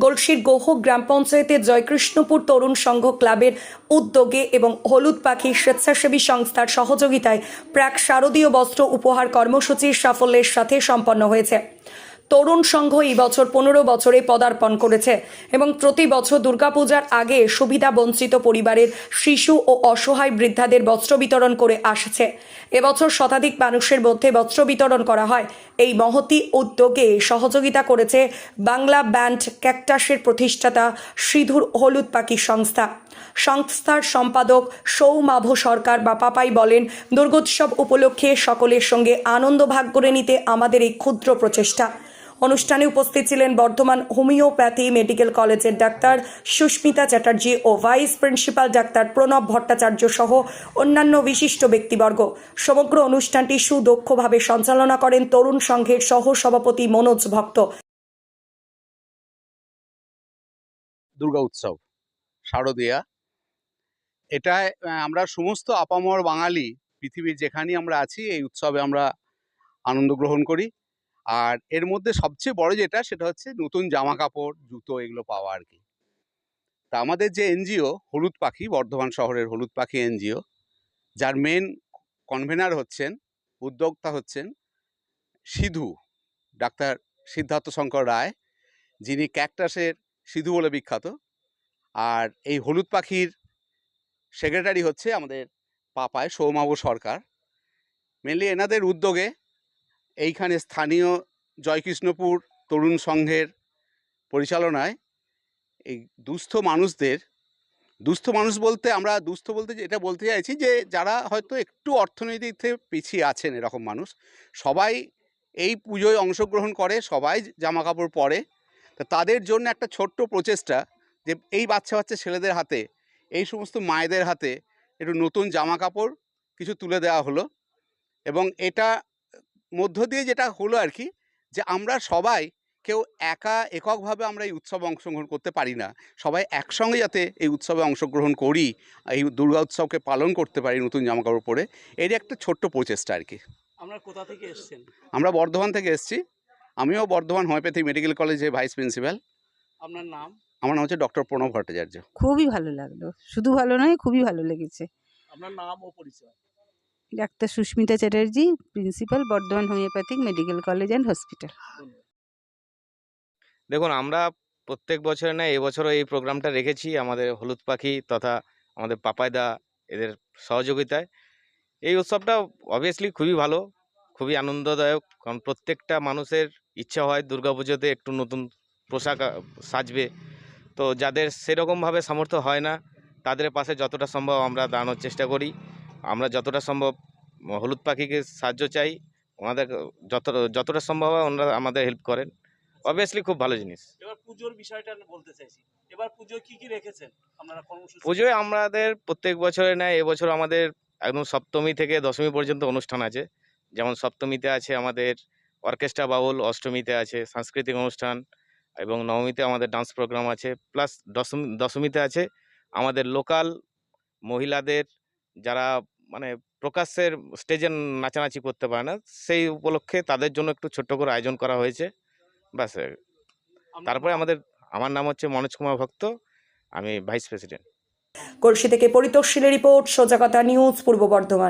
গলসির গোহ গ্রাম পঞ্চায়েতের জয়কৃষ্ণপুর তরুণ সংঘ ক্লাবের উদ্যোগে এবং হলুদ পাখি স্বেচ্ছাসেবী সংস্থার সহযোগিতায় প্রাক শারদীয় বস্ত্র উপহার কর্মসূচির সাফল্যের সাথে সম্পন্ন হয়েছে। তরুণ সংঘ এই বছর 15 বছরে পদার্পণ করেছে এবং প্রতি বছর দুর্গাপূজার আগে সুবিধা বঞ্চিত পরিবারের শিশু ও অসহায় বৃদ্ধাদের বস্ত্র বিতরণ করে আসছে। এবছর শতাধিক মানুষের মধ্যে বস্ত্র বিতরণ করা হয়। এই মহতি উদ্যোগে সহযোগিতা করেছে বাংলা ব্যান্ড ক্যাকটাসের প্রতিষ্ঠাতা সিধুর হলুদ পাখি সংস্থার সম্পাদক সৌমাভ সরকার বা পাপাই বলেন, দুর্গোৎসব উপলক্ষে সকলের সঙ্গে আনন্দ ভাগ করে নিতে আমাদের এই ক্ষুদ্র প্রচেষ্টা। অনুষ্ঠানে উপস্থিত ছিলেন বর্ধমান হোমিওপ্যাথি মেডিকেল কলেজের ডাক্তার সুস্মিতা চ্যাটার্জি ও vice principal doctor Pranab Bhattacharya সহ অন্যান্য বিশিষ্ট ব্যক্তিবর্গ। সমগ্র অনুষ্ঠানটি সুদক্ষভাবে সঞ্চালনা করেন তরুণ সংঘের সহ সভাপতি মনোজ ভক্ত। দুর্গা উৎসব শারদীয়া, এটায় আমরা সমস্ত আপামর বাঙালি পৃথিবীর যেখানেই আমরা আছি এই উৎসবে আমরা আনন্দ গ্রহণ করি। আর এর মধ্যে সবচেয়ে বড় যেটা সেটা হচ্ছে নতুন জামা কাপড়, জুতো এগুলো পাওয়া আর কি। তা আমাদের যে এনজিও হলুদ পাখি, বর্ধমান শহরের হলুদ পাখি এনজিও, যার মেন কনভেনার হচ্ছেন, উদ্যোক্তা হচ্ছেন সিধু ডাক্তার সিদ্ধার্থ শঙ্কর রায়, যিনি ক্যাকটাসের সিধু বলে বিখ্যাত। আর এই হলুদ পাখির সেক্রেটারি হচ্ছে আমাদের পাপায় সৌমাভ সরকার। মেনলি এনাদের উদ্যোগে এইখানে স্থানীয় জয়কৃষ্ণপুর তরুণ সংঘের পরিচালনায় এই দুস্থ মানুষ বলতে আমরা এটা বলতে চাইছি যে যারা হয়তো একটু অর্থনৈতিক থেকে পিছিয়ে আছেন, এরকম মানুষ সবাই এই পুজোয় অংশগ্রহণ করে, সবাই জামা কাপড় পরে। তা তাদের জন্য একটা ছোট্ট প্রচেষ্টা যে এই বাচ্চা ছেলেদের হাতে, এই সমস্ত মায়েদের হাতে একটু নতুন জামা কাপড় কিছু তুলে দেওয়া হলো। এবং এটা মধ্য দিয়ে যেটা হলো আর কি, যে আমরা সবাই কেউ এককভাবে আমরা এই উৎসবে অংশগ্রহণ করতে পারি না, সবাই একসঙ্গে যাতে এই উৎসবে অংশগ্রহণ করি, এই দুর্গা উৎসবকে পালন করতে পারি নতুন জামা কাপড় পরে, এর একটা ছোট্ট প্রচেষ্টা আর কি। আপনারা কোথা থেকে এসেছেন? আমরা বর্ধমান থেকে এসেছি। আমিও বর্ধমান হোমিওপ্যাথি মেডিকেল কলেজে ভাইস প্রিন্সিপাল। আপনার নাম? আমার নাম হচ্ছে ডক্টর প্রণব ভট্টাচার্য। খুবই ভালো লাগলো, শুধু ভালো নয় খুবই ভালো লেগেছে। আপনার নাম ও পরিচয়? Doctor Susmita Chatterjee, principal, Bardhaman homoeopathic medical college and hospital. দেখুন, আমরা প্রত্যেক বছরে না এবছরও এই প্রোগ্রামটা রেখেছি আমাদের হলুদ পাখি তথা আমাদের পাপাইদা এদের সহযোগিতায়। এই উৎসবটা অবভিয়াসলি খুবই ভালো, খুবই আনন্দদায়ক, কারণ প্রত্যেকটা মানুষের ইচ্ছা হয় দুর্গাপুজোতে একটু নতুন পোশাক সাজবে। তো যাদের সেরকমভাবে সামর্থ্য হয় না তাদের পাশে যতটা সম্ভব আমরা দাঁড়ানোর চেষ্টা করি। আমরা যতটা সম্ভব হলুদ পাখিকে সাহায্য চাই, ওনাদের যতটা সম্ভব হয় ওনারা আমাদের হেল্প করেন। অবভিয়াসলি খুব ভালো জিনিস। এবার পুজোর বিষয়টা বলতে চাইছি, এবার পুজোয় কি রেখেছেন আপনারা কর্মসূচি? পুজোয় আমাদের প্রত্যেক বছরে নেয়, এবছর আমাদের একদম সপ্তমী থেকে দশমী পর্যন্ত অনুষ্ঠান আছে। যেমন সপ্তমীতে আছে আমাদের অর্কেস্ট্রা বাউল, অষ্টমীতে আছে সাংস্কৃতিক অনুষ্ঠান এবং নবমীতে আমাদের ডান্স প্রোগ্রাম আছে, প্লাস দশমীতে আছে আমাদের লোকাল মহিলাদের যারা মানে প্রকাশ্যের স্টেজে নাচানাচি করতে পারে না, সেই উপলক্ষে তাদের জন্য একটু ছোট্ট করে আয়োজন করা হয়েছে, ব্যাস। তারপরে আমার নাম হচ্ছে মনোজ কুমার ভক্ত, আমি ভাইস প্রেসিডেন্ট। গলসি থেকে পরিতোষ শীলের রিপোর্ট, সোজা কথা নিউজ, পূর্ব বর্ধমান।